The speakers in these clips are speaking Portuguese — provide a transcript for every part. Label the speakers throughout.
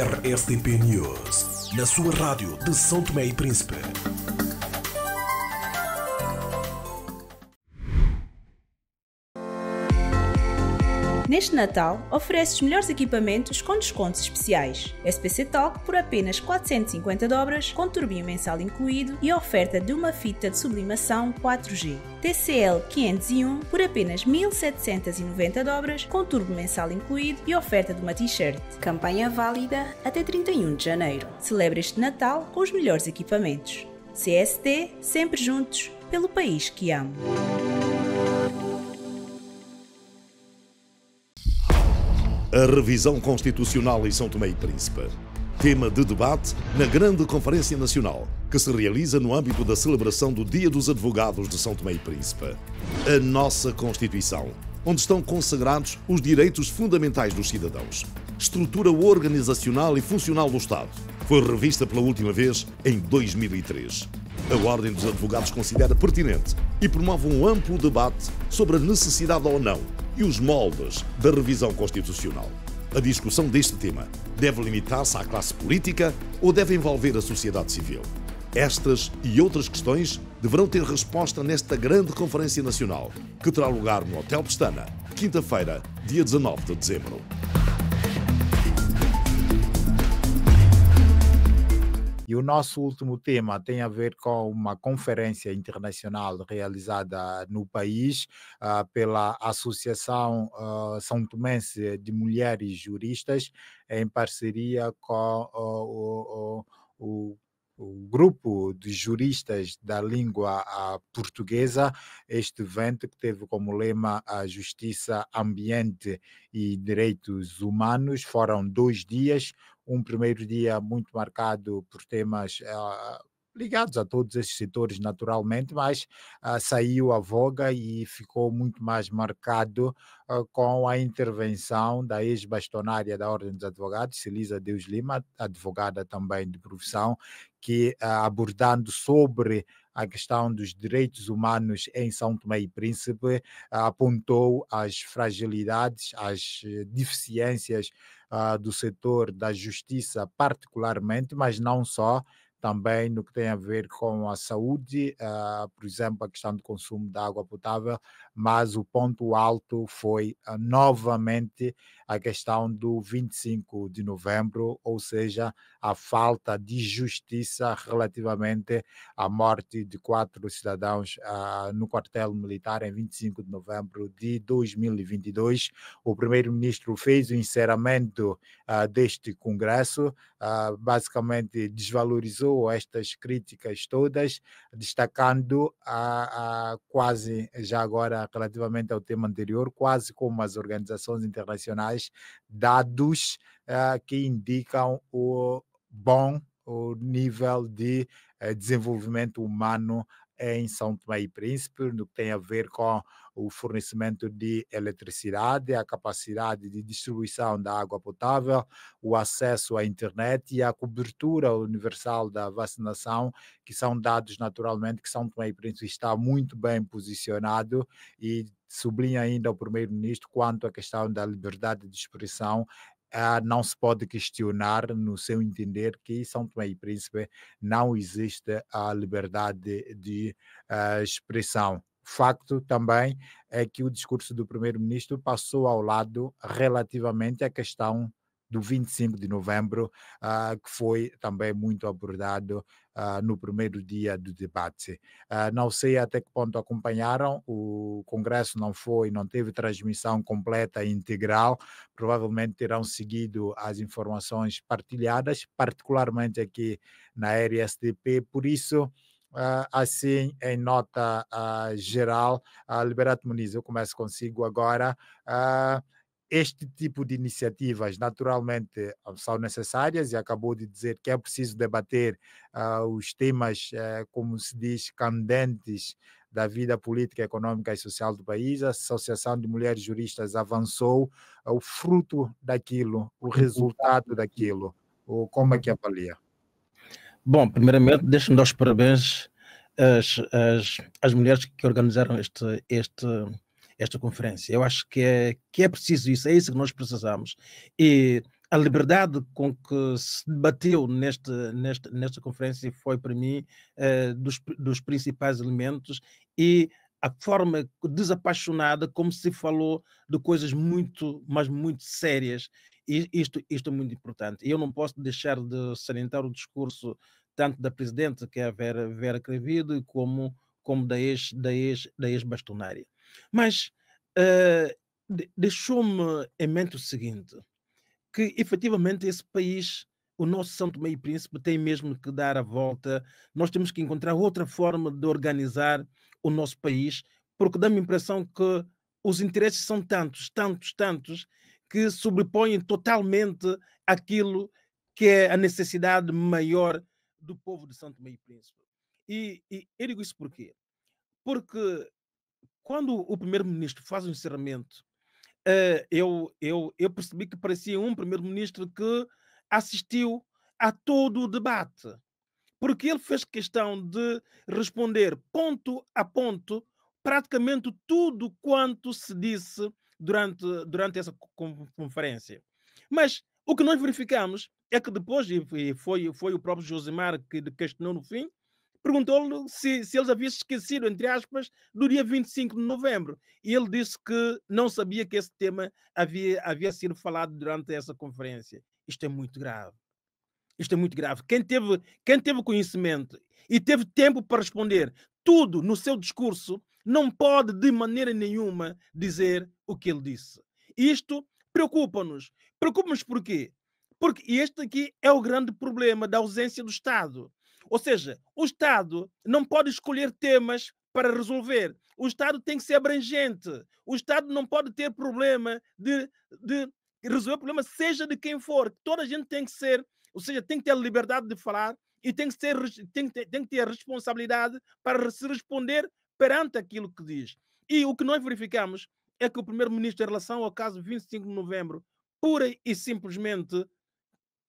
Speaker 1: RSTP News, na sua rádio de São Tomé e Príncipe.
Speaker 2: Neste Natal, oferece os melhores equipamentos com descontos especiais. SPC Talk por apenas 450 dobras, com turbinho mensal incluído e oferta de uma fita de sublimação 4G. TCL 501 por apenas 1790 dobras, com turbo mensal incluído e oferta de uma t-shirt. Campanha válida até 31 de janeiro. Celebre este Natal com os melhores equipamentos. CST, sempre juntos, pelo país que amo.
Speaker 3: A revisão constitucional em São Tomé e Príncipe. Tema de debate na Grande Conferência Nacional, que se realiza no âmbito da celebração do Dia dos Advogados de São Tomé e Príncipe. A nossa Constituição, onde estão consagrados os direitos fundamentais dos cidadãos. Estrutura organizacional e funcional do Estado. Foi revista pela última vez em 2003. A Ordem dos Advogados considera pertinente e promove um amplo debate sobre a necessidade ou não e os moldes da revisão constitucional. A discussão deste tema deve limitar-se à classe política ou deve envolver a sociedade civil? Estas e outras questões deverão ter resposta nesta grande Conferência Nacional, que terá lugar no Hotel Pestana, quinta-feira, dia 19 de dezembro.
Speaker 4: E o nosso último tema tem a ver com uma conferência internacional realizada no país pela Associação São Tomense de Mulheres Juristas, em parceria com o grupo de juristas da língua portuguesa. Este evento que teve como lema a Justiça, Ambiente e Direitos Humanos. Foram 2 dias. Um primeiro dia muito marcado por temas ligados a todos esses setores, naturalmente, mas saiu à voga e ficou muito mais marcado com a intervenção da ex-bastonária da Ordem dos Advogados, Celisa Deus Lima, advogada também de profissão, que abordando sobre a questão dos direitos humanos em São Tomé e Príncipe, apontou as fragilidades, as deficiências do setor da justiça particularmente, mas não só, também no que tem a ver com a saúde, por exemplo, a questão do consumo de água potável, mas o ponto alto foi novamente a questão do 25 de novembro, ou seja, a falta de justiça relativamente à morte de 4 cidadãos no quartel militar em 25 de novembro de 2022. O primeiro-ministro fez o encerramento deste congresso, basicamente desvalorizou estas críticas todas, destacando quase, já agora relativamente ao tema anterior, quase como as organizações internacionais, dados que indicam o nível de desenvolvimento humano em São Tomé e Príncipe, no que tem a ver com o fornecimento de eletricidade, a capacidade de distribuição da água potável, o acesso à internet e a cobertura universal da vacinação, que são dados naturalmente que São Tomé e Príncipe está muito bem posicionado, e sublinha ainda o primeiro-ministro quanto à questão da liberdade de expressão. Não se pode questionar, no seu entender, que São Tomé e Príncipe não existe a liberdade de expressão. Facto também é que o discurso do primeiro-ministro passou ao lado relativamente à questão do 25 de novembro, que foi também muito abordado no primeiro dia do debate. Não sei até que ponto acompanharam, o Congresso não teve transmissão completa e integral, provavelmente terão seguido as informações partilhadas, particularmente aqui na RSTP, por isso, assim, em nota geral, Liberato Muniz, eu começo consigo agora. Este tipo de iniciativas, naturalmente, são necessárias, e acabou de dizer que é preciso debater os temas, como se diz, candentes da vida política, econômica e social do país. A Associação de Mulheres Juristas avançou o fruto daquilo, o resultado daquilo. Como é que avalia?
Speaker 5: Bom, primeiramente, deixe-me dar os parabéns às mulheres que organizaram esta conferência. Eu acho que é preciso isso, é isso que nós precisamos. E a liberdade com que se debateu nesta conferência foi, para mim, dos principais elementos, e a forma desapaixonada como se falou de coisas muito, mas muito sérias. E isto é muito importante. Eu não posso deixar de salientar o discurso tanto da presidente, que é a Vera Cravido, como da ex-bastonária. Mas deixou-me em mente o seguinte, que efetivamente esse país, o nosso São Tomé e Príncipe, tem mesmo que dar a volta. Nós temos que encontrar outra forma de organizar o nosso país, porque dá-me a impressão que os interesses são tantos, tantos, tantos, que sobrepõem totalmente aquilo que é a necessidade maior do povo de São Tomé e Príncipe. E eu digo isso por quê? Porque quando o primeiro-ministro faz o encerramento, eu percebi que parecia um primeiro-ministro que assistiu a todo o debate, porque ele fez questão de responder ponto a ponto praticamente tudo quanto se disse durante essa conferência. Mas o que nós verificamos é que depois, e foi o próprio Josimar que questionou no fim, perguntou-lhe se eles haviam esquecido, entre aspas, do dia 25 de novembro. E ele disse que não sabia que esse tema havia sido falado durante essa conferência. Isto é muito grave. Isto é muito grave. Quem teve conhecimento e teve tempo para responder tudo no seu discurso, não pode de maneira nenhuma dizer o que ele disse. Isto preocupa-nos. Preocupa-nos por quê? Porque este aqui é o grande problema da ausência do Estado. Ou seja, o Estado não pode escolher temas para resolver. O Estado tem que ser abrangente. O Estado não pode ter problema de resolver o problema, seja de quem for. Toda a gente tem que ser, ou seja, tem que ter a liberdade de falar e tem que ter a responsabilidade para se responder perante aquilo que diz. E o que nós verificamos é que o primeiro-ministro, em relação ao caso 25 de novembro, pura e simplesmente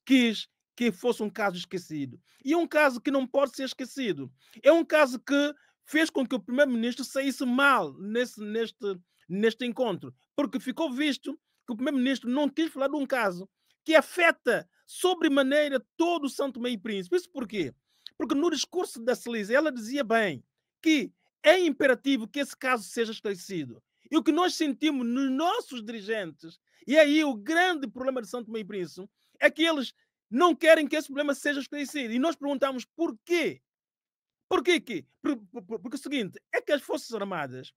Speaker 5: quis que fosse um caso esquecido. E é um caso que não pode ser esquecido. É um caso que fez com que o primeiro-ministro saísse mal neste encontro, porque ficou visto que o primeiro-ministro não quis falar de um caso que afeta sobremaneira todo o São Tomé e Príncipe. Isso por quê? Porque no discurso da Celise, ela dizia bem que é imperativo que esse caso seja esclarecido. E o que nós sentimos nos nossos dirigentes, e aí o grande problema de São Tomé e Príncipe, é que eles não querem que esse problema seja esclarecido. E nós perguntamos por quê? Por quê? Porque é o seguinte, é que as Forças Armadas,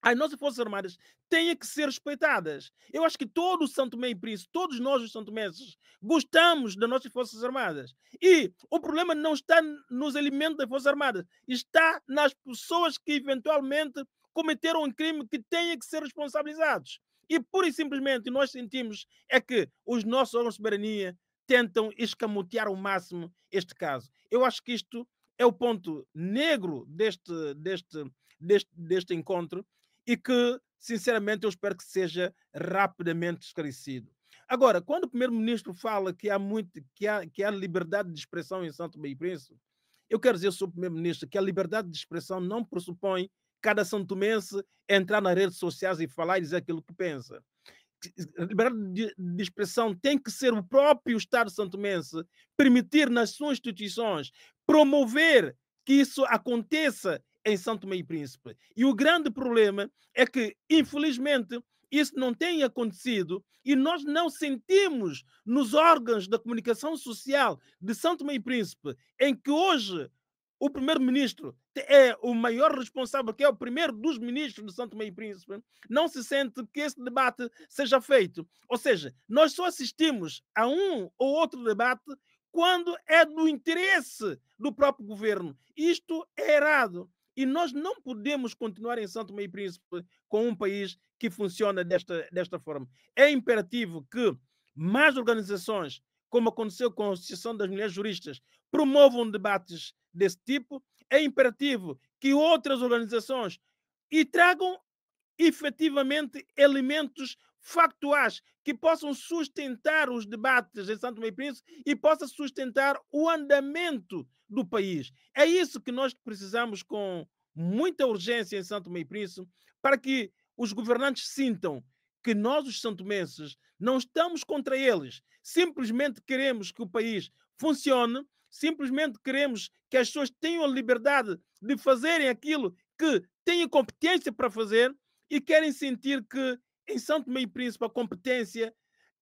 Speaker 5: as nossas Forças Armadas têm que ser respeitadas. Eu acho que todo o São Tomé e Príncipe, todos nós os santomenses, gostamos das nossas Forças Armadas. E o problema não está nos elementos das Forças Armadas, está nas pessoas que eventualmente cometeram um crime que têm que ser responsabilizados. E pura e simplesmente nós sentimos é que os nossos órgãos de soberania tentam escamotear ao máximo este caso. Eu acho que isto é o ponto negro deste encontro, e que, sinceramente, eu espero que seja rapidamente esclarecido. Agora, quando o primeiro-ministro fala que há liberdade de expressão em São Tomé e Príncipe, eu quero dizer sobre o primeiro-ministro que a liberdade de expressão não pressupõe cada santomense entrar nas redes sociais e falar e dizer aquilo que pensa. A liberdade de expressão tem que ser o próprio Estado santomense permitir nas suas instituições promover que isso aconteça em São Tomé e Príncipe. E o grande problema é que, infelizmente, isso não tem acontecido e nós não sentimos nos órgãos da comunicação social de São Tomé e Príncipe, em que hoje o primeiro-ministro é o maior responsável, que é o primeiro dos ministros de São Tomé e Príncipe, não se sente que esse debate seja feito. Ou seja, nós só assistimos a um ou outro debate quando é do interesse do próprio governo. Isto é errado. E nós não podemos continuar em São Tomé e Príncipe com um país que funciona desta forma. É imperativo que mais organizações, como aconteceu com a Associação das Mulheres Juristas, promovam debates desse tipo. É imperativo que outras organizações e tragam efetivamente elementos factuais que possam sustentar os debates em São Tomé e Príncipe e possam sustentar o andamento do país. É isso que nós precisamos com muita urgência em São Tomé e Príncipe, para que os governantes sintam que nós, os santomenses, não estamos contra eles. Simplesmente queremos que o país funcione, simplesmente queremos que as pessoas tenham a liberdade de fazerem aquilo que têm competência para fazer e querem sentir que em São Tomé e Príncipe a competência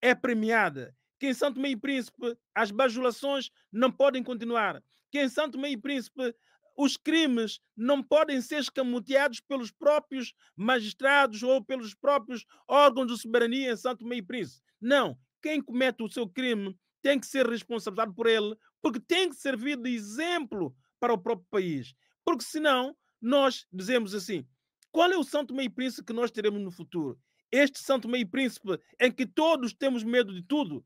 Speaker 5: é premiada, que em São Tomé e Príncipe as bajulações não podem continuar, que em São Tomé e Príncipe os crimes não podem ser escamoteados pelos próprios magistrados ou pelos próprios órgãos de soberania em São Tomé e Príncipe. Não. Quem comete o seu crime tem que ser responsabilizado por ele, porque tem que servir de exemplo para o próprio país. Porque senão, nós dizemos assim, qual é o São Tomé e Príncipe que nós teremos no futuro? Este São Tomé e Príncipe em que todos temos medo de tudo,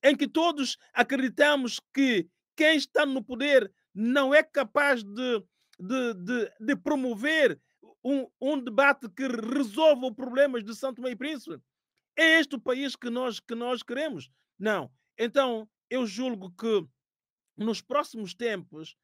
Speaker 5: em que todos acreditamos que quem está no poder não é capaz de promover um debate que resolva os problemas de São Tomé e Príncipe? É este o país que nós queremos? Não. Então, eu julgo que nos próximos tempos,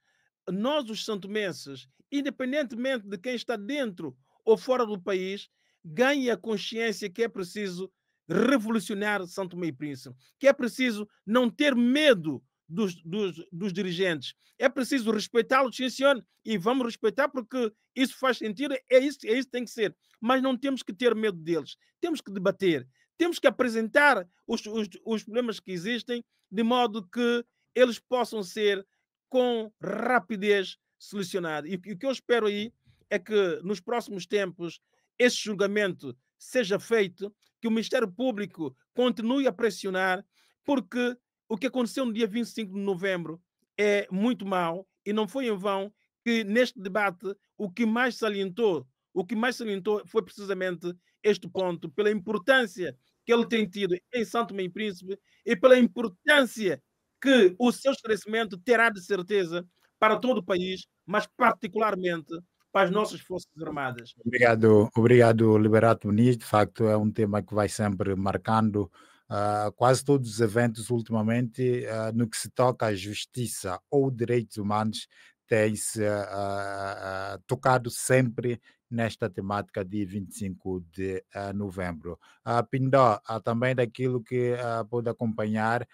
Speaker 5: nós, os santomenses, independentemente de quem está dentro ou fora do país, ganhe a consciência que é preciso revolucionar São Tomé e Príncipe, que é preciso não ter medo dos dirigentes. É preciso respeitá-los, sim, senhor, e vamos respeitar porque isso faz sentido, é isso que tem que ser. Mas não temos que ter medo deles. Temos que debater. Temos que apresentar os problemas que existem de modo que eles possam ser com rapidez solucionados. E o que eu espero aí é que nos próximos tempos esse julgamento seja feito, que o Ministério Público continue a pressionar, porque o que aconteceu no dia 25 de novembro é muito mau e não foi em vão que neste debate o que mais salientou foi precisamente este ponto, pela importância que ele tem tido em São Tomé e Príncipe e pela importância que o seu esclarecimento terá de certeza para todo o país, mas particularmente para as nossas Forças Armadas.
Speaker 4: Obrigado, Liberato Muniz. De facto, é um tema que vai sempre marcando quase todos os eventos ultimamente, no que se toca à justiça ou direitos humanos, tem-se tocado sempre nesta temática de 25 de novembro. Pindó, também daquilo que pode acompanhar,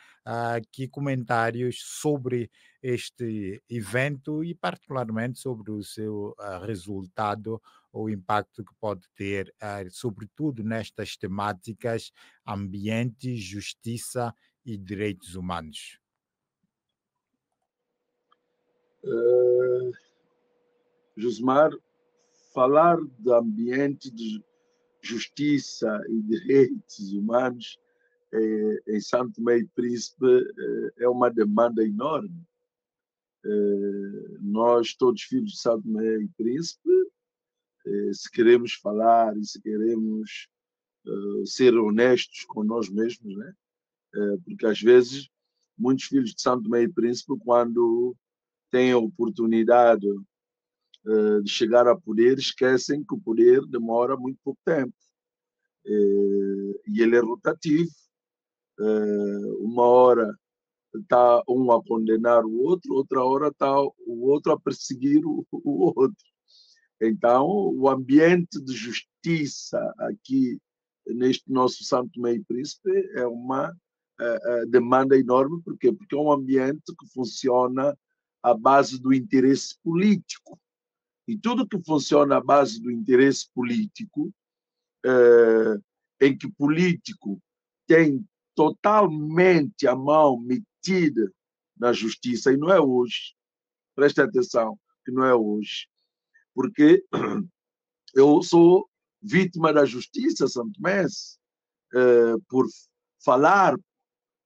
Speaker 4: que comentários sobre este evento e particularmente sobre o seu resultado, o impacto que pode ter, sobretudo nestas temáticas ambiente, justiça e direitos humanos.
Speaker 6: Josmar, falar de ambiente, de justiça e direitos humanos em São Tomé e Príncipe é uma demanda enorme. Nós, todos filhos de São Tomé e Príncipe, se queremos falar e se queremos ser honestos com nós mesmos, né? Porque às vezes muitos filhos de São Tomé e Príncipe, quando têm a oportunidade de chegar a poder, esquecem que o poder demora muito pouco tempo e ele é rotativo. Uma hora está um a condenar o outro, outra hora está o outro a perseguir o outro. Então, o ambiente de justiça aqui neste nosso São Tomé e Príncipe é uma demanda enorme. Por quê? Porque é um ambiente que funciona à base do interesse político. E tudo que funciona à base do interesse político, em que o político tem totalmente a mão metida na justiça, e não é hoje, preste atenção, que não é hoje, porque eu sou vítima da justiça santomense por falar,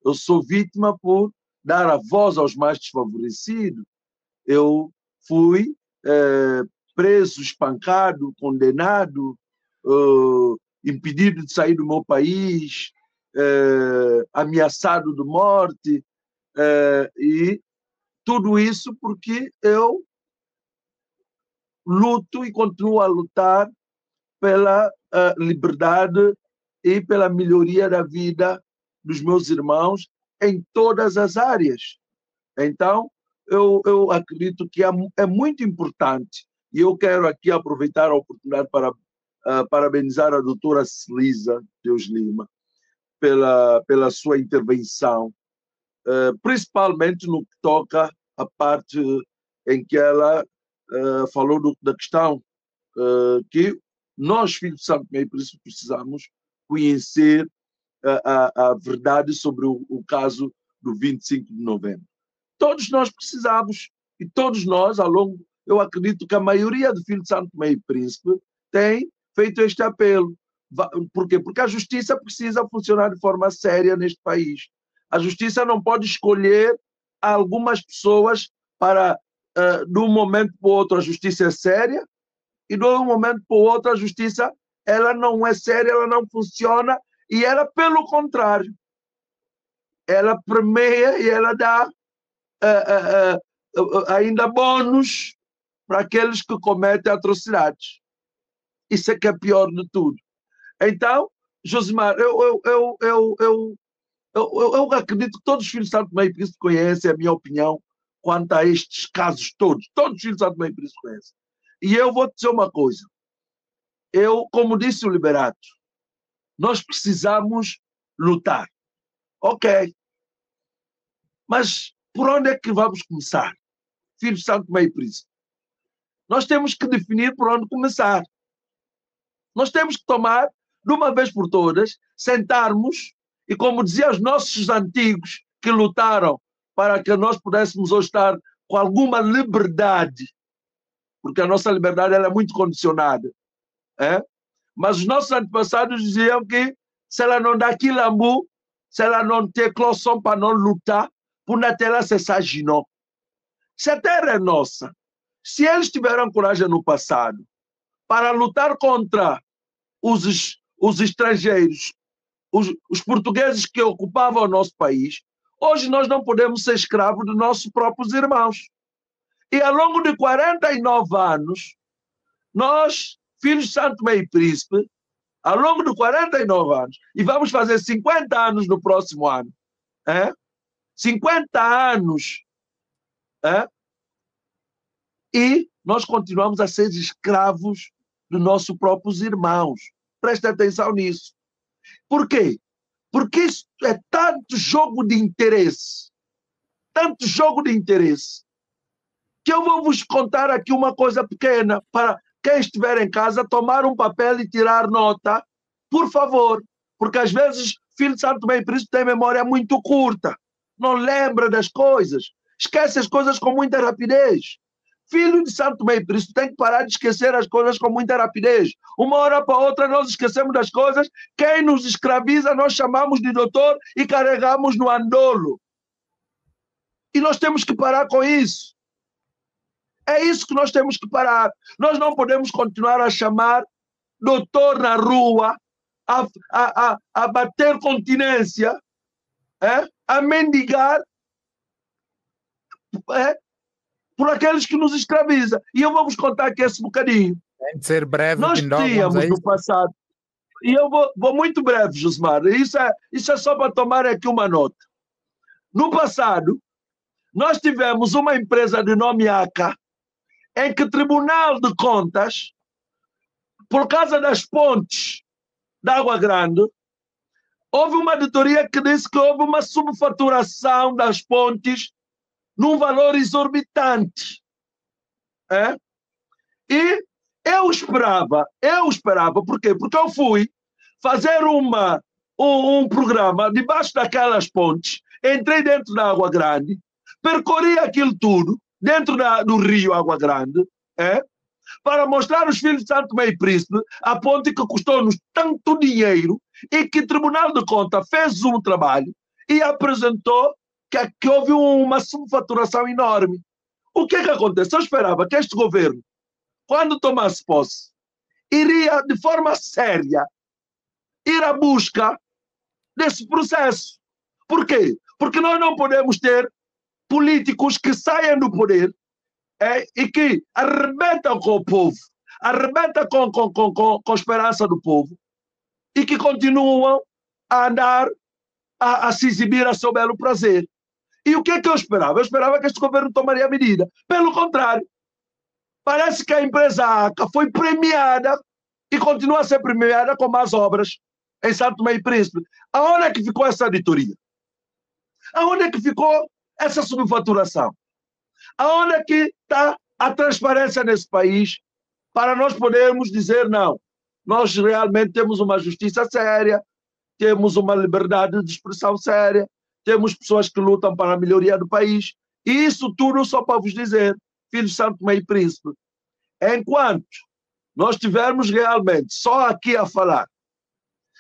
Speaker 6: eu sou vítima por dar a voz aos mais desfavorecidos. Eu fui preso, espancado, condenado, impedido de sair do meu país, ameaçado de morte, e tudo isso porque eu luto e continuo a lutar pela liberdade e pela melhoria da vida dos meus irmãos em todas as áreas. Então, eu acredito que é muito importante, e eu quero aqui aproveitar a oportunidade para parabenizar a doutora Celisa Deus Lima pela sua intervenção, principalmente no que toca à parte em que ela falou da questão que nós, filhos de Santo Tomé e Príncipe, precisamos conhecer a verdade sobre o caso do 25 de novembro. Todos nós precisamos, e todos nós, eu acredito que a maioria de filhos de Santo Tomé e Príncipe tem feito este apelo. Por quê? Porque a justiça precisa funcionar de forma séria neste país. A justiça não pode escolher algumas pessoas para, de um momento para o outro, a justiça é séria, e de um momento para o outro, a justiça ela não é séria, ela não funciona, e ela, pelo contrário, ela premia e ela dá ainda bônus para aqueles que cometem atrocidades. Isso é que é pior de tudo. Então, Josimar, eu acredito que todos os filhos de Santo Tomé e Príncipe conhecem a minha opinião quanto a estes casos todos. Todos os filhos de Santo Tomé e Príncipe conhecem. E eu vou te dizer uma coisa. Como disse o Liberato, nós precisamos lutar. Ok. Mas por onde é que vamos começar? Filhos de Santo Tomé e Príncipe. Nós temos que definir por onde começar. Nós temos que tomar, de uma vez por todas, sentarmos e, como diziam os nossos antigos que lutaram para que nós pudéssemos hoje estar com alguma liberdade, porque a nossa liberdade ela é muito condicionada. Mas os nossos antepassados diziam que se ela não dá quilambu, se ela não tem cloção para não lutar, por na terra se saginou. Se a terra é nossa, se eles tiveram coragem no passado para lutar contra os estrangeiros, os portugueses que ocupavam o nosso país, hoje nós não podemos ser escravos dos nossos próprios irmãos. E ao longo de 49 anos, nós, filhos de Santo Tomé e Príncipe, ao longo de 49 anos, e vamos fazer 50 anos no próximo ano, 50 anos, e nós continuamos a ser escravos dos nossos próprios irmãos. Preste atenção nisso. Por quê? Porque isso é tanto jogo de interesse, que eu vou vos contar aqui uma coisa pequena, para quem estiver em casa, tomar um papel e tirar nota, por favor, porque às vezes filho de Santo Tomé e Príncipe tem memória muito curta, não lembra das coisas, esquece as coisas com muita rapidez. Filho de Santo Tomé e Príncipe tem que parar de esquecer as coisas com muita rapidez. Uma hora para outra nós esquecemos das coisas, quem nos escraviza nós chamamos de doutor e carregamos no andolo. E nós temos que parar com isso. É isso que nós temos que parar. Nós não podemos continuar a chamar doutor na rua, a bater continência, a mendigar, por aqueles que nos escravizam. E eu vou vos contar aqui esse bocadinho.
Speaker 4: Tem de ser breve.
Speaker 6: Nós tínhamos no passado, e eu vou muito breve, Josimar, isso é só para tomar aqui uma nota. No passado, nós tivemos uma empresa de nome ACA, em que o Tribunal de Contas, por causa das pontes de Água Grande, houve uma auditoria que disse que houve uma subfaturação das pontes num valor exorbitante. E eu esperava, por quê? Porque eu fui fazer um programa debaixo daquelas pontes, entrei dentro da Água Grande, percorri aquilo tudo, dentro do rio Água Grande, para mostrar aos filhos de Santo Tomé e Príncipe a ponte que custou-nos tanto dinheiro e que o Tribunal de Contas fez um trabalho e apresentou que houve uma subfaturação enorme. O que acontece? Eu esperava que este governo, quando tomasse posse, iria de forma séria ir à busca desse processo. Por quê? Porque nós não podemos ter políticos que saiam do poder e que arrebentam com o povo, arrebentam com a esperança do povo e que continuam a andar a se exibir a seu belo prazer. E o que é que eu esperava? Eu esperava que este governo tomaria medida. Pelo contrário, parece que a empresa ACA foi premiada e continua a ser premiada com más obras em Santo Tomé e Príncipe. Aonde é que ficou essa auditoria? Aonde é que ficou essa subfaturação? Aonde é que está a transparência nesse país para nós podermos dizer não, nós realmente temos uma justiça séria, temos uma liberdade de expressão séria, temos pessoas que lutam para a melhoria do país, e isso tudo só para vos dizer, filhos de Santo Tomé e Príncipe, enquanto nós estivermos realmente só aqui a falar,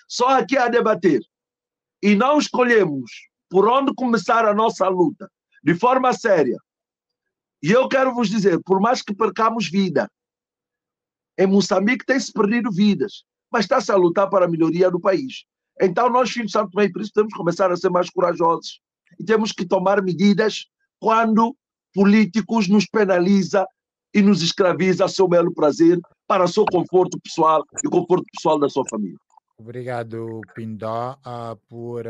Speaker 6: só aqui a debater, e não escolhemos por onde começar a nossa luta de forma séria, e eu quero vos dizer, por mais que percamos vida, em Moçambique tem-se perdido vidas, mas está-se a lutar para a melhoria do país. Então nós, filhos de Santo Tomé e Príncipe, temos que começar a ser mais corajosos e temos que tomar medidas quando políticos nos penaliza e nos escraviza a seu belo prazer para o seu conforto pessoal e conforto pessoal da sua família.
Speaker 4: Obrigado, Pindó, por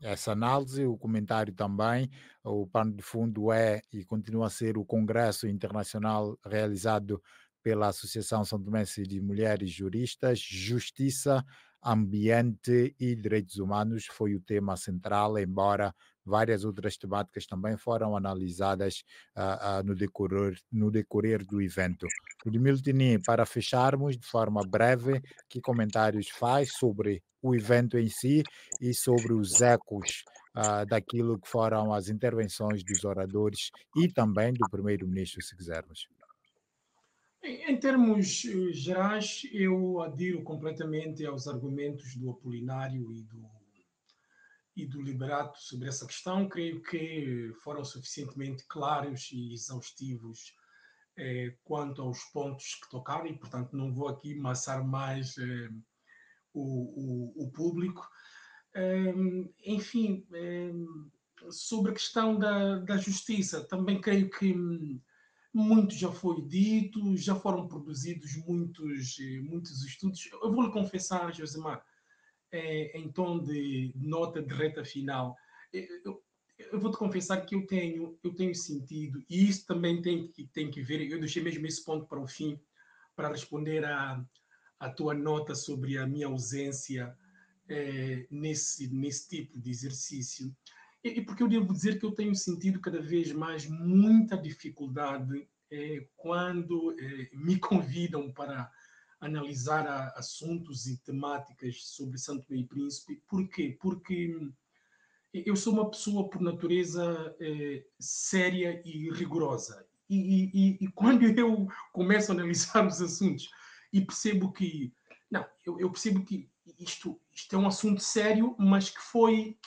Speaker 4: essa análise, o comentário também. O pano de fundo é e continua a ser o Congresso Internacional realizado pela Associação São Tomense de Mulheres Juristas. Justiça, ambiente e direitos humanos foi o tema central, embora várias outras temáticas também foram analisadas no decorrer do evento. Ludmila Tini, para fecharmos de forma breve, que comentários faz sobre o evento em si e sobre os ecos daquilo que foram as intervenções dos oradores e também do primeiro-ministro, se quisermos?
Speaker 7: Em termos gerais, eu adiro completamente aos argumentos do Apolinário e do Liberato sobre essa questão. Creio que foram suficientemente claros e exaustivos quanto aos pontos que tocaram e, portanto, não vou aqui maçar mais o público. Enfim, sobre a questão da justiça, também creio que muito já foi dito, já foram produzidos muitos estudos. Eu vou lhe confessar, Josemar, em tom de nota de reta final, eu vou te confessar que eu tenho sentido, e isso também tem que ver, eu deixei mesmo esse ponto para o fim, para responder à tua nota sobre a minha ausência nesse tipo de exercício. E porque eu devo dizer que eu tenho sentido cada vez mais muita dificuldade quando me convidam para analisar assuntos e temáticas sobre Santo Tomé e Príncipe. Por quê? Porque eu sou uma pessoa, por natureza, séria e rigorosa. E quando eu começo a analisar os assuntos e percebo que... Não, eu percebo que isto é um assunto sério, mas que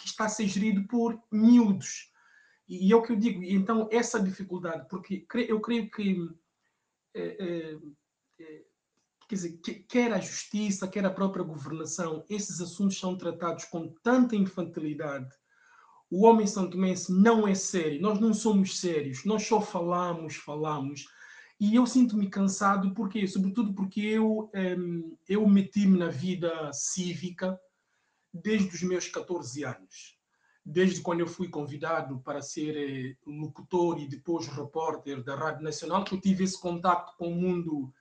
Speaker 7: está a ser gerido por miúdos. E é o que eu digo. E então, essa dificuldade, porque eu creio que, quer dizer, quer a justiça, quer a própria governação, esses assuntos são tratados com tanta infantilidade. O homem santomense não é sério. Nós não somos sérios. Nós só falamos. E eu sinto-me cansado, porque, sobretudo porque eu meti-me na vida cívica desde os meus 14 anos. Desde quando eu fui convidado para ser locutor e depois repórter da Rádio Nacional, que eu tive esse contato com o mundo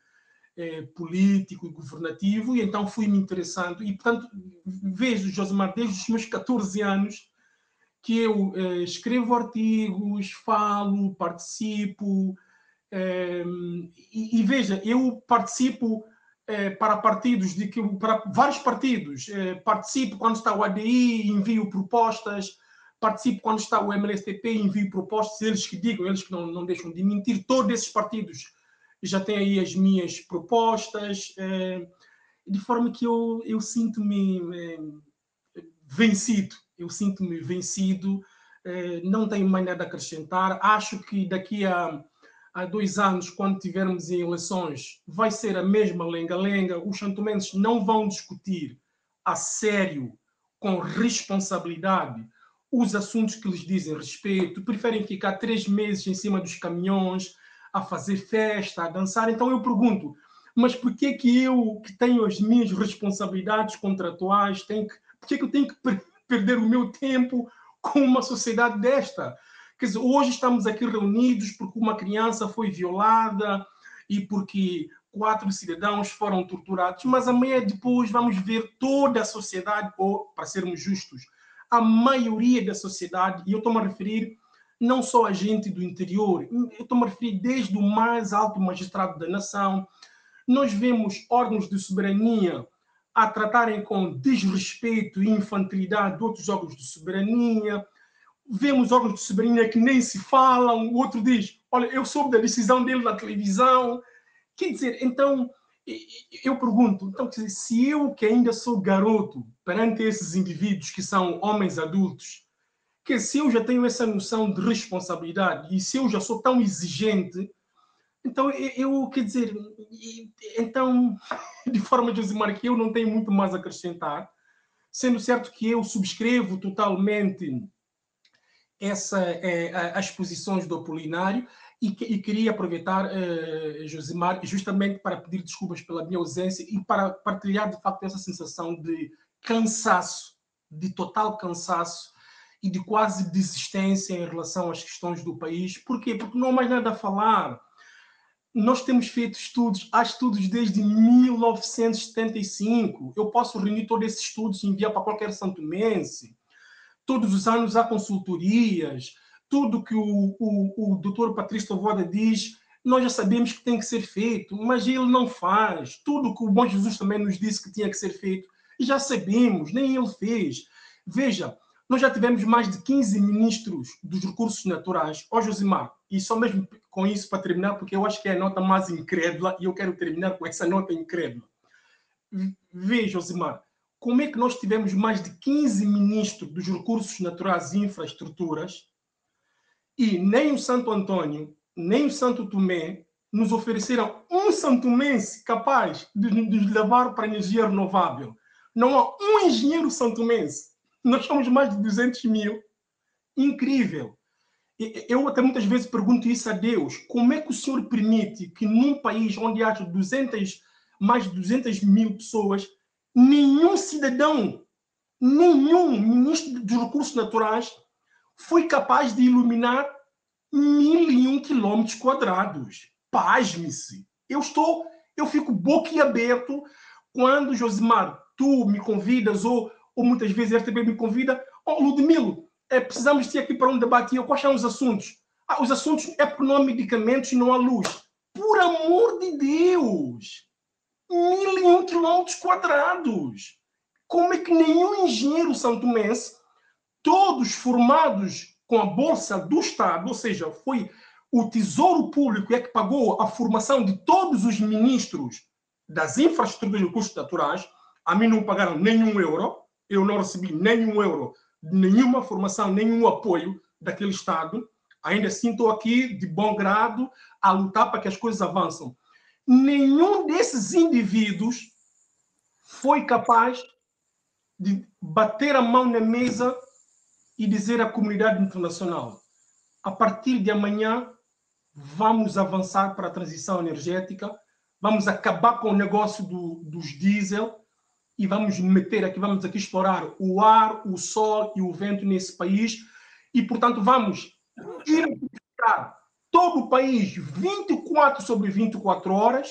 Speaker 7: político e governativo, e então fui-me interessando. E, portanto, vejo, Josemar, desde os meus 14 anos, que eu escrevo artigos, falo, participo... E veja, eu participo para partidos, para vários partidos. Participo quando está o ADI, envio propostas. Participo quando está o MLSTP, envio propostas. Eles que digam, eles que não deixam de mentir. Todos esses partidos já têm aí as minhas propostas. De forma que eu sinto-me vencido. Não tenho mais nada a acrescentar. Acho que daqui há 2 anos, quando tivermos em eleições, vai ser a mesma lenga-lenga. Os santomenses não vão discutir a sério, com responsabilidade, os assuntos que lhes dizem respeito. Preferem ficar 3 meses em cima dos caminhões, a fazer festa, a dançar. Então eu pergunto, mas por que eu, que tenho as minhas responsabilidades contratuais, por que eu tenho que perder o meu tempo com uma sociedade desta? Quer dizer, hoje estamos aqui reunidos porque uma criança foi violada e porque 4 cidadãos foram torturados, mas amanhã depois vamos ver toda a sociedade, ou, para sermos justos, a maioria da sociedade, e eu estou-me a referir não só a gente do interior, eu estou-me a referir desde o mais alto magistrado da nação. Nós vemos órgãos de soberania a tratarem com desrespeito e infantilidade de outros órgãos de soberania. Vemos órgãos de soberania que nem se falam, o outro diz, olha, eu soube da decisão dele na televisão. Quer dizer, então, eu pergunto, então, quer dizer, se eu que ainda sou garoto perante esses indivíduos que são homens adultos, que se eu já tenho essa noção de responsabilidade e se eu já sou tão exigente, então eu quer dizer, então, de forma, Josimar, que eu não tenho muito mais a acrescentar, sendo certo que eu subscrevo totalmente as posições do Apolinário e queria aproveitar, Josimar, justamente para pedir desculpas pela minha ausência e para partilhar, de facto, essa sensação de cansaço, de total cansaço e de quase desistência em relação às questões do país. Por quê? Porque não há mais nada a falar. Nós temos feito estudos, há estudos desde 1975. Eu posso reunir todos esses estudos e enviar para qualquer santomense. Todos os anos há consultorias. Tudo que o doutor Patrício Tavoda diz, nós já sabemos que tem que ser feito, mas ele não faz. Tudo que o Bom Jesus também nos disse que tinha que ser feito, já sabemos, nem ele fez. Veja, nós já tivemos mais de 15 ministros dos recursos naturais. Ó, Josimar, e só mesmo com isso para terminar, porque eu acho que é a nota mais incrédula e eu quero terminar com essa nota incrédula. Veja, Josimar, como é que nós tivemos mais de 15 ministros dos recursos naturais e infraestruturas e nem o Santo Antônio, nem o Santo Tomé nos ofereceram um santomense capaz de nos levar para a energia renovável? Não há um engenheiro santomense. Nós somos mais de 200 mil. Incrível. Eu até muitas vezes pergunto isso a Deus. Como é que o Senhor permite que num país onde há mais de 200 mil pessoas, nenhum cidadão, nenhum ministro dos recursos naturais foi capaz de iluminar 1.001 quilômetros quadrados? Pasme-se. Eu fico boquiaberto quando, Josimar, tu me convidas ou muitas vezes a RTP me convida, Ludmilo, precisamos de ir aqui para um debate. E quais são os assuntos? Os assuntos é porque não há medicamentos e não há luz. Por amor de Deus! 1.001 quilômetros quadrados. Como é que nenhum engenheiro santomense, todos formados com a bolsa do Estado, ou seja, foi o Tesouro Público é que pagou a formação de todos os ministros das infraestruturas e recursos naturais, a mim não pagaram nenhum euro, eu não recebi nenhum euro, nenhuma formação, nenhum apoio daquele Estado. Ainda assim estou aqui de bom grado a lutar para que as coisas avancem. Nenhum desses indivíduos foi capaz de bater a mão na mesa e dizer à comunidade internacional: a partir de amanhã vamos avançar para a transição energética, vamos acabar com o negócio dos diesel e vamos aqui explorar o ar, o sol e o vento nesse país e, portanto, vamos eletrificar todo o país 24 sobre 24 horas,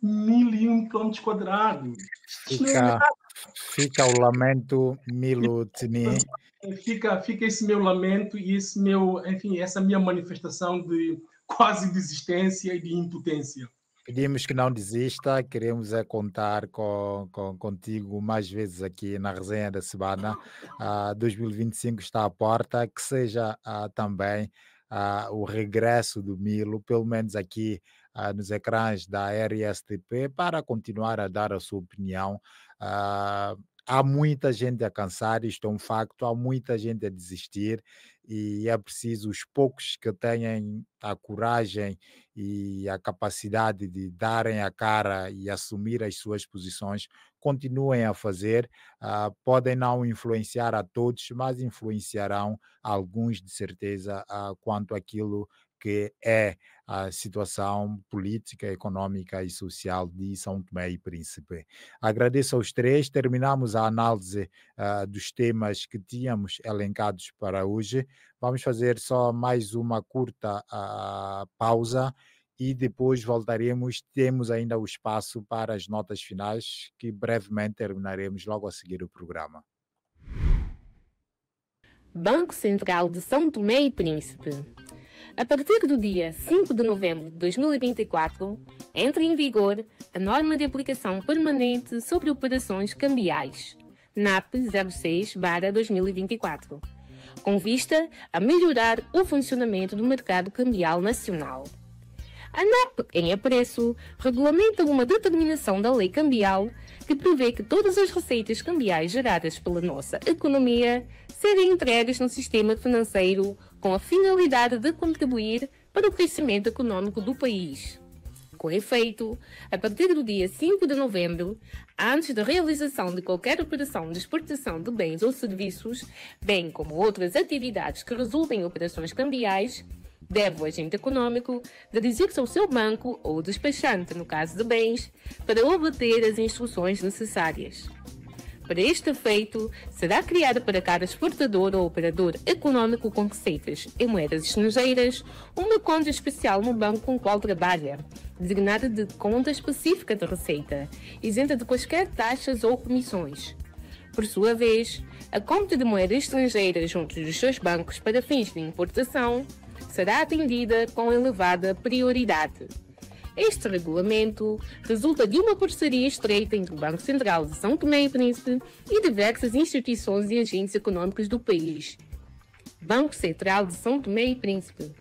Speaker 7: 1.001 quilômetros quadrados.
Speaker 4: Fica o lamento, Milo Tini.
Speaker 7: Fica esse meu lamento e essa minha manifestação de quase desistência e de impotência.
Speaker 4: Pedimos que não desista, queremos contar contigo mais vezes aqui na resenha da semana. 2025 está à porta, que seja também o regresso do Milo, pelo menos aqui nos ecrãs da RSTP, para continuar a dar a sua opinião. Há muita gente a cansar, isto é um facto, há muita gente a desistir e é preciso os poucos que tenham a coragem e a capacidade de darem a cara e assumir as suas posições, continuem a fazer. Podem não influenciar a todos, mas influenciarão alguns de certeza quanto àquilo que é a situação política, econômica e social de São Tomé e Príncipe. Agradeço aos três. Terminamos a análise dos temas que tínhamos elencados para hoje. Vamos fazer só mais uma curta pausa e depois voltaremos. Temos ainda o espaço para as notas finais, que brevemente terminaremos logo a seguir o programa.
Speaker 8: Banco Central de São Tomé e Príncipe. A partir do dia 5 de novembro de 2024, entra em vigor a norma de aplicação permanente sobre operações cambiais, NAP 06/2024, com vista a melhorar o funcionamento do mercado cambial nacional. A NAP em apreço regulamenta uma determinação da lei cambial que prevê que todas as receitas cambiais geradas pela nossa economia serem entregues no sistema financeiro com a finalidade de contribuir para o crescimento econômico do país. Com efeito, a partir do dia 5 de novembro, antes da realização de qualquer operação de exportação de bens ou serviços, bem como outras atividades que resultem em operações cambiais, deve o agente econômico dirigir-se ao seu banco ou despachante, no caso de bens, para obter as instruções necessárias. Para este efeito, será criada para cada exportador ou operador econômico com receitas em moedas estrangeiras uma conta especial no banco com o qual trabalha, designada de conta específica de receita, isenta de quaisquer taxas ou comissões. Por sua vez, a conta de moeda estrangeira junto dos seus bancos para fins de importação será atendida com elevada prioridade. Este regulamento resulta de uma parceria estreita entre o Banco Central de São Tomé e Príncipe e diversas instituições e agentes econômicos do país. Banco Central de São Tomé e Príncipe.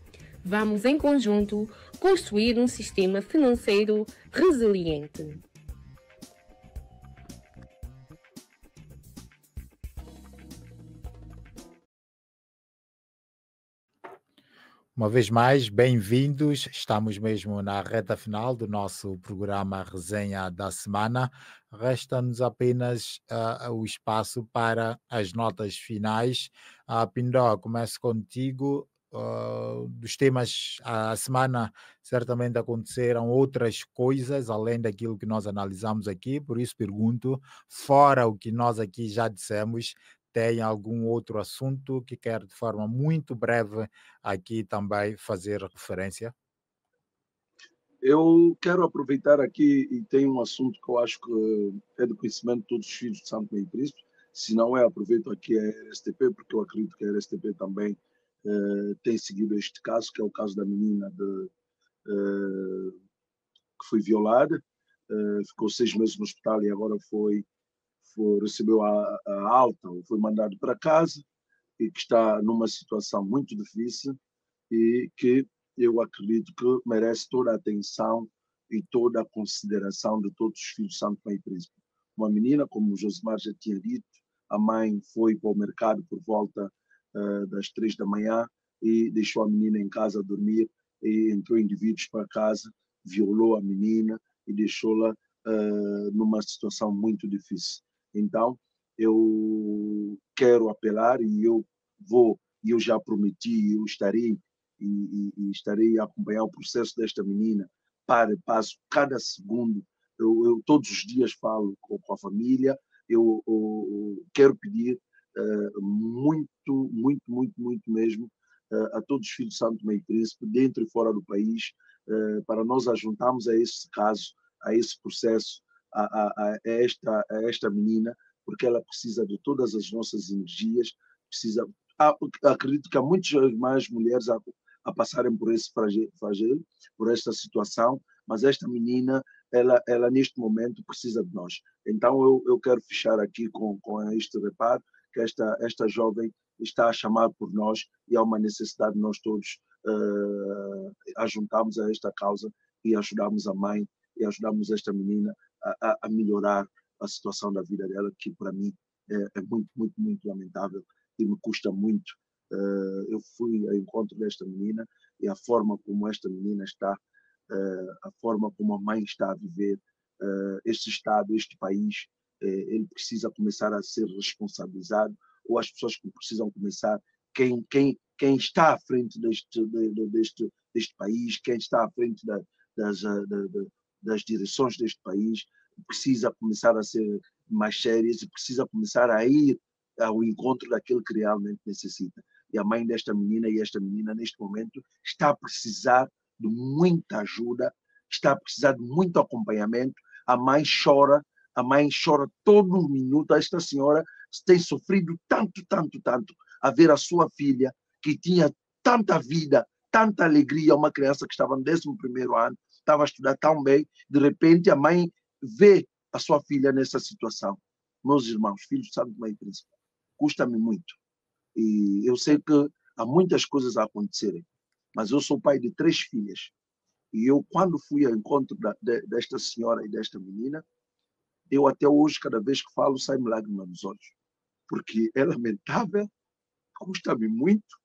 Speaker 8: Vamos, em conjunto, construir um sistema financeiro resiliente.
Speaker 4: Uma vez mais, bem-vindos. Estamos mesmo na reta final do nosso programa Resenha da Semana. Resta-nos apenas o espaço para as notas finais. Pindó, começo contigo. Dos temas, a semana certamente aconteceram outras coisas além daquilo que nós analisamos aqui, por isso pergunto, fora o que nós aqui já dissemos, tem algum outro assunto que quer de forma muito breve aqui também fazer referência?
Speaker 6: Eu quero aproveitar aqui e tem um assunto que eu acho que é do conhecimento de todos os filhos de São Tomé e Príncipe. Se não é, aproveito aqui a RSTP, porque eu acredito que a RSTP também tem seguido este caso, que é o caso da menina que foi violada, ficou 6 meses no hospital e agora recebeu a alta, foi mandado para casa e que está numa situação muito difícil e que eu acredito que merece toda a atenção e toda a consideração de todos os filhos de São Tomé e Príncipe. Uma menina, como o Josimar já tinha dito, a mãe foi para o mercado por volta das 3 da manhã e deixou a menina em casa a dormir e entrou indivíduos para casa, violou a menina e deixou-la numa situação muito difícil. Então, eu quero apelar e eu já prometi, eu estarei estarei a acompanhar o processo desta menina, para e passo, cada segundo. Eu todos os dias falo com a família, eu quero pedir muito mesmo a todos os filhos de São Tomé e Príncipe, dentro e fora do país, para nós ajuntarmos a esse caso, a esse processo, a esta menina, porque ela precisa de todas as nossas energias, acredito que há muitas mais mulheres a passarem por esse flagelo, por esta situação, mas esta menina, ela neste momento precisa de nós. Então eu quero fechar aqui com este reparo, que esta jovem está a chamar por nós e há uma necessidade de nós todos ajuntarmos a esta causa e ajudarmos a mãe e ajudarmos esta menina a melhorar a situação da vida dela, que para mim é muito lamentável e me custa muito. Eu fui ao encontro desta menina e a forma como esta menina está, a forma como a mãe está a viver, este Estado, este país, ele precisa começar a ser responsabilizado, ou as pessoas que precisam começar, quem está à frente deste país, quem está à frente das direções deste país, precisa começar a ser mais sérias e precisa começar a ir ao encontro daquele que realmente necessita. E a mãe desta menina e esta menina, neste momento, está a precisar de muita ajuda, está a precisar de muito acompanhamento. A mãe chora todo um minuto. Esta senhora tem sofrido tanto a ver a sua filha, que tinha tanta vida, tanta alegria, uma criança que estava no 11º ano, estava a estudar tão bem, de repente a mãe vê a sua filha nessa situação. Meus irmãos, filhos de Santo Tomé e Príncipe, custa-me muito. E eu sei que há muitas coisas a acontecerem, mas eu sou pai de 3 filhas. E eu, quando fui ao encontro desta senhora e desta menina, eu até hoje, cada vez que falo, sai-me lágrima nos olhos. Porque é lamentável, custa-me muito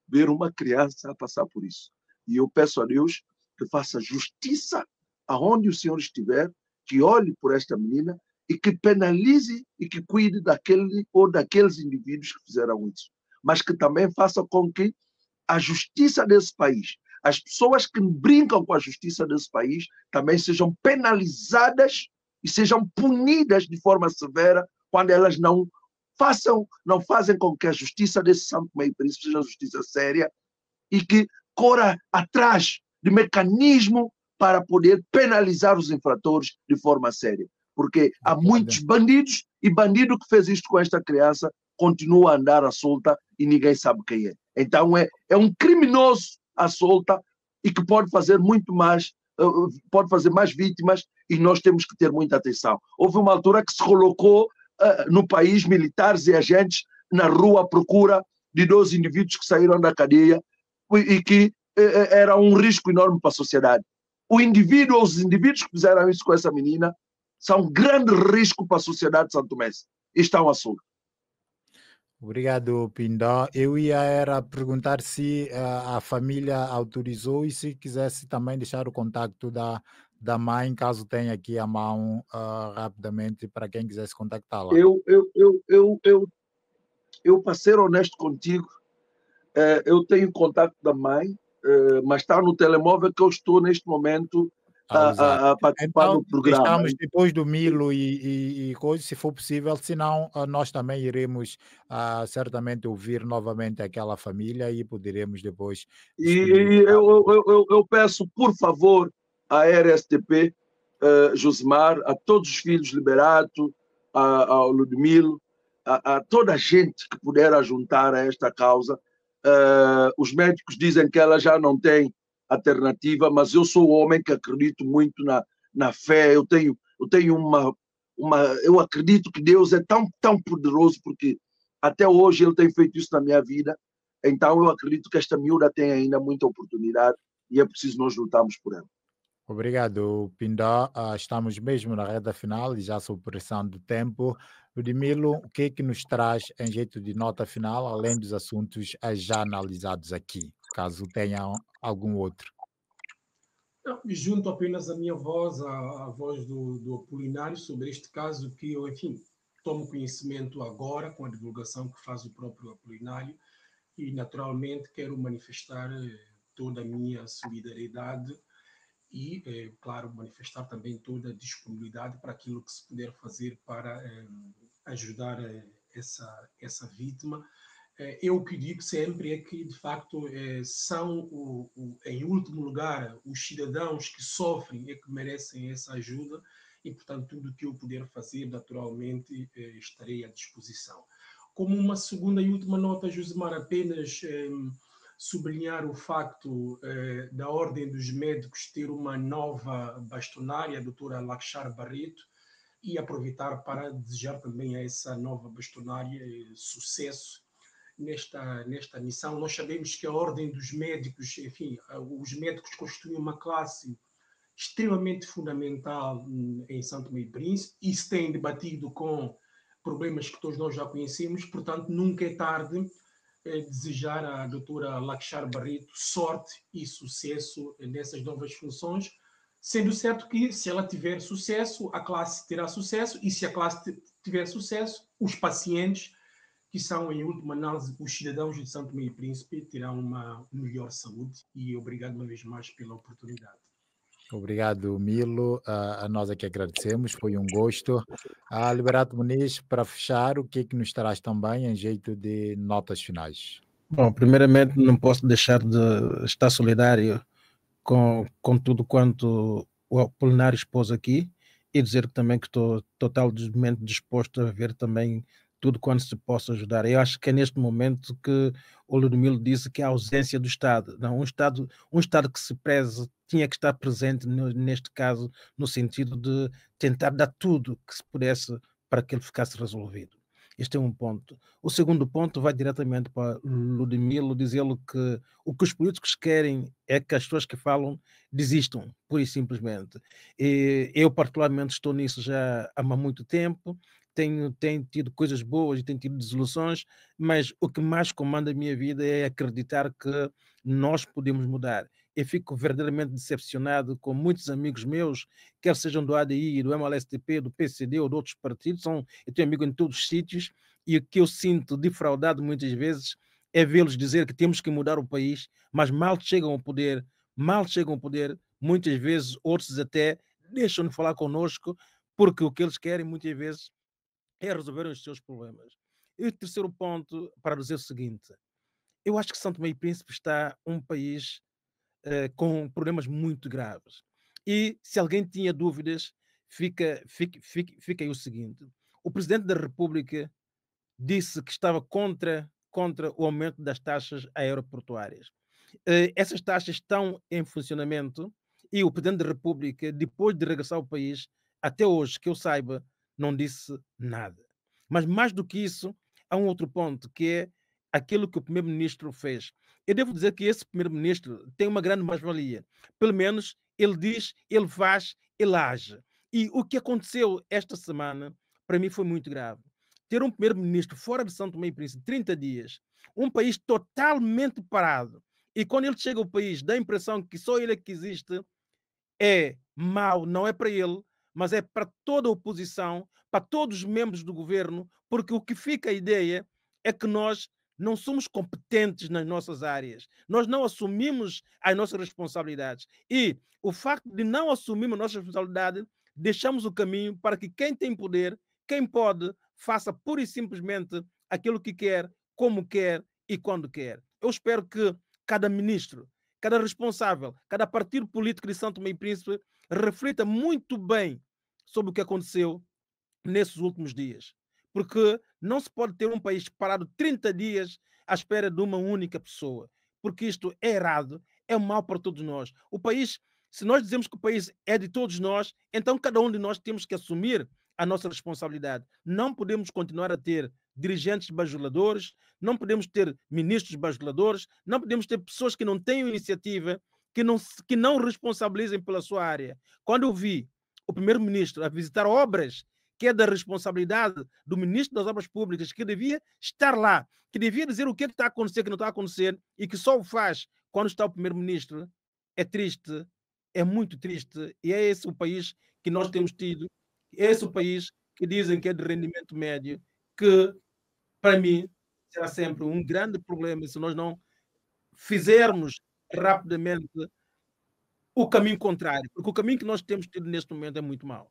Speaker 6: ver uma criança a passar por isso. E eu peço a Deus que faça justiça aonde o Senhor estiver, que olhe por esta menina e que penalize e que cuide daquele ou daqueles indivíduos que fizeram isso. Mas que também faça com que a justiça desse país, as pessoas que brincam com a justiça desse país, também sejam penalizadas e sejam punidas de forma severa quando elas não fazem com que a justiça desse Santo Tomé e Príncipe seja justiça séria e que corra atrás de mecanismo para poder penalizar os infratores de forma séria. Porque há muitos bandidos e bandido que fez isto com esta criança continua a andar à solta e ninguém sabe quem é. Então é um criminoso à solta e que pode fazer muito mais, pode fazer mais vítimas e nós temos que ter muita atenção. Houve uma altura que se colocou no país militares e agentes na rua à procura de 2 indivíduos que saíram da cadeia e que era um risco enorme para a sociedade. Os indivíduos que fizeram isso com essa menina são um grande risco para a sociedade de Santo Tomé e estão à solta.
Speaker 4: Obrigado, Pindó. Eu ia perguntar se a família autorizou e se quisesse também deixar o contacto da mãe, caso tenha aqui à mão rapidamente, para quem quisesse contactá-la.
Speaker 6: Eu para ser honesto contigo, eu tenho contato da mãe, mas está no telemóvel que eu estou neste momento a participar do programa.
Speaker 4: Estamos depois do Milo e coisas, se for possível, senão nós também iremos certamente ouvir novamente aquela família e poderemos depois...
Speaker 6: E eu peço, por favor, à RSTP, Josimar, a todos os filhos liberados, ao Ludmilo, a toda a gente que puder ajuntar a esta causa. Os médicos dizem que ela já não tem alternativa, mas eu sou um homem que acredito muito na fé. Eu acredito que Deus é tão poderoso, porque até hoje Ele tem feito isso na minha vida. Então eu acredito que esta miúda tem ainda muita oportunidade e é preciso nós lutarmos por ela.
Speaker 4: Obrigado, Pindó. Estamos mesmo na reta final e já sob pressão do tempo. Ludmilo, o que é que nos traz em jeito de nota final, além dos assuntos já analisados aqui, caso tenham algum outro?
Speaker 7: Não, junto apenas a minha voz, a voz do Apolinário, sobre este caso que eu, enfim, tomo conhecimento agora com a divulgação que faz o próprio Apolinário e, naturalmente, quero manifestar toda a minha solidariedade e, claro, manifestar também toda a disponibilidade para aquilo que se puder fazer para ajudar essa vítima. Eu o que digo sempre é que, de facto, são, em último lugar, os cidadãos que sofrem e que merecem essa ajuda e, portanto, tudo o que eu puder fazer, naturalmente, estarei à disposição. Como uma segunda e última nota, Josimar, apenas sublinhar o facto da Ordem dos Médicos ter uma nova bastonária, a doutora Lakshar Barreto, e aproveitar para desejar também a essa nova bastonária sucesso nesta missão. Nós sabemos que a Ordem dos Médicos, enfim, os médicos constituem uma classe extremamente fundamental em Santo Tomé e Príncipe e se tem debatido com problemas que todos nós já conhecemos, portanto nunca é tarde desejar à doutora Lakshar Barreto sorte e sucesso nessas novas funções, sendo certo que se ela tiver sucesso, a classe terá sucesso e se a classe tiver sucesso, os pacientes, que são, em última análise, os cidadãos de Santo Tomé e Príncipe, terão uma melhor saúde. E obrigado uma vez mais pela oportunidade.
Speaker 4: Obrigado, Milo. A nós aqui agradecemos, foi um gosto. Liberato Muniz, para fechar, o que é que nos traz também em jeito de notas finais?
Speaker 9: Bom, primeiramente não posso deixar de estar solidário
Speaker 5: com tudo quanto o Apolinário expôs aqui, e dizer também que estou totalmente disposto a ver também tudo quanto se possa ajudar. Eu acho que é neste momento que o Ludmilo disse que a ausência do Estado, não, um Estado que se preze tinha que estar presente neste caso, no sentido de tentar dar tudo que se pudesse para que ele ficasse resolvido. Este é um ponto. O segundo ponto vai diretamente para Ludmilo, dizê-lo que o que os políticos querem é que as pessoas que falam desistam, pura e simplesmente. E eu particularmente estou nisso já há muito tempo, tenho tido coisas boas e tenho tido desilusões, mas o que mais comanda a minha vida é acreditar que nós podemos mudar. Eu fico verdadeiramente decepcionado com muitos amigos meus, quer sejam do ADI, do MLSTP, do PCD ou de outros partidos, eu tenho amigos em todos os sítios, e o que eu sinto defraudado muitas vezes é vê-los dizer que temos que mudar o país, mas mal chegam ao poder, muitas vezes outros até deixam de falar connosco, porque o que eles querem muitas vezes é resolver os seus problemas. E o terceiro ponto, para dizer o seguinte, eu acho que São Tomé e Príncipe está um país com problemas muito graves. E se alguém tinha dúvidas, fica aí o seguinte: o Presidente da República disse que estava contra o aumento das taxas aeroportuárias. Essas taxas estão em funcionamento e o Presidente da República, depois de regressar ao país, até hoje, que eu saiba, não disse nada. Mas mais do que isso, há um outro ponto, que é aquilo que o Primeiro-Ministro fez. Eu devo dizer que esse Primeiro-Ministro tem uma grande mais-valia. Pelo menos ele diz, ele faz, ele age. E o que aconteceu esta semana, para mim, foi muito grave. Ter um Primeiro-Ministro fora de São Tomé e Príncipe 30 dias, um país totalmente parado, e quando ele chega ao país, dá a impressão que só ele é que existe, é mau, não é para ele, mas é para toda a oposição, para todos os membros do governo, porque o que fica a ideia é que nós não somos competentes nas nossas áreas, nós não assumimos as nossas responsabilidades. E o facto de não assumirmos a nossa responsabilidade, deixamos o caminho para que quem tem poder, quem pode, faça pura e simplesmente aquilo que quer, como quer e quando quer. Eu espero que cada ministro, cada responsável, cada partido político de São Tomé e Príncipe reflita muito bem sobre o que aconteceu nesses últimos dias. Porque não se pode ter um país parado 30 dias à espera de uma única pessoa. Porque isto é errado, é mau para todos nós. O país, se nós dizemos que o país é de todos nós, então cada um de nós temos que assumir a nossa responsabilidade. Não podemos continuar a ter dirigentes bajuladores, não podemos ter ministros bajuladores, não podemos ter pessoas que não tenham iniciativa, que não responsabilizem pela sua área. Quando eu vi o primeiro-ministro a visitar obras que é da responsabilidade do ministro das Obras Públicas, que devia estar lá, que devia dizer o que está a acontecer, o que não está a acontecer, e que só o faz quando está o primeiro-ministro, é triste, é muito triste, e é esse o país que nós temos tido, é esse o país que dizem que é de rendimento médio, que, para mim, será sempre um grande problema se nós não fizermos rapidamente o caminho contrário, porque o caminho que nós temos tido neste momento é muito mau.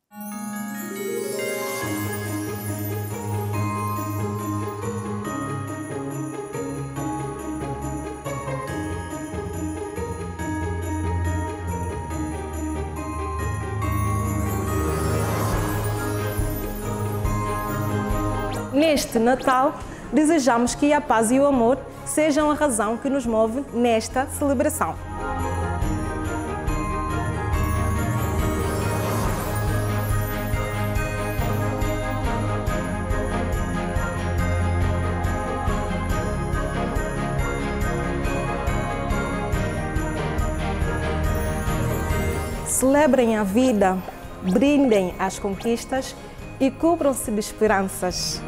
Speaker 9: Neste Natal, desejamos que a paz e o amor sejam a razão que nos move nesta celebração. Celebrem a vida, brindem as conquistas e cubram-se de esperanças.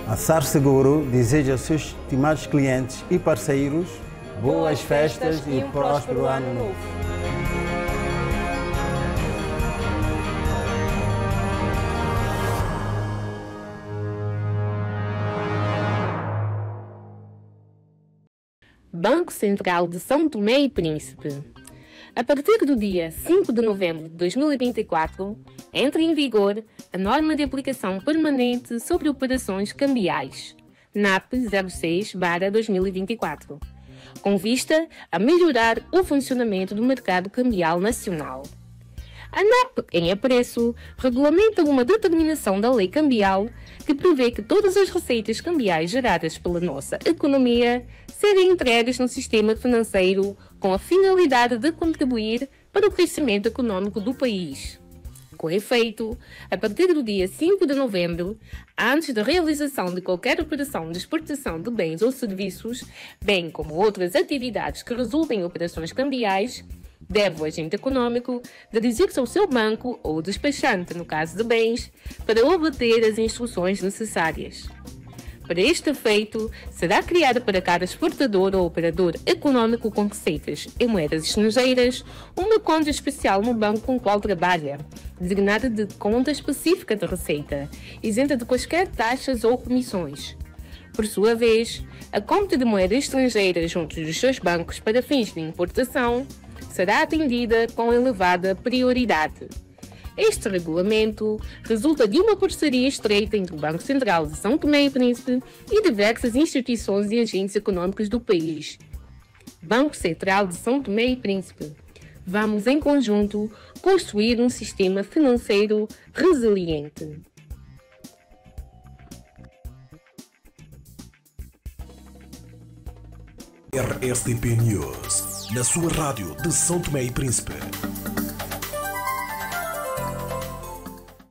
Speaker 10: A SAR Seguro deseja aos seus estimados clientes e parceiros boas festas e próspero ano novo.
Speaker 8: Banco Central de São Tomé e Príncipe. A partir do dia 5 de novembro de 2024, entra em vigor a norma de aplicação permanente sobre operações cambiais, NAP 06/2024, com vista a melhorar o funcionamento do mercado cambial nacional. A NAP em apreço regulamenta uma determinação da lei cambial que prevê que todas as receitas cambiais geradas pela nossa economia serem entregues no sistema financeiro com a finalidade de contribuir para o crescimento econômico do país. Com efeito, a partir do dia 5 de novembro, antes da realização de qualquer operação de exportação de bens ou serviços, bem como outras atividades que resultem em operações cambiais, deve o agente econômico dirigir-se ao seu banco ou despachante, no caso de bens, para obter as instruções necessárias. Para este efeito, será criada para cada exportador ou operador econômico com receitas em moedas estrangeiras uma conta especial no banco com o qual trabalha, designada de conta específica de receita, isenta de quaisquer taxas ou comissões. Por sua vez, a conta de moeda estrangeira junto dos seus bancos para fins de importação será atendida com elevada prioridade. Este regulamento resulta de uma parceria estreita entre o Banco Central de São Tomé e Príncipe e diversas instituições e agentes econômicos do país. Banco Central de São Tomé e Príncipe. Vamos, em conjunto, construir um sistema financeiro resiliente.
Speaker 1: RSTP News, na sua rádio de São Tomé e Príncipe.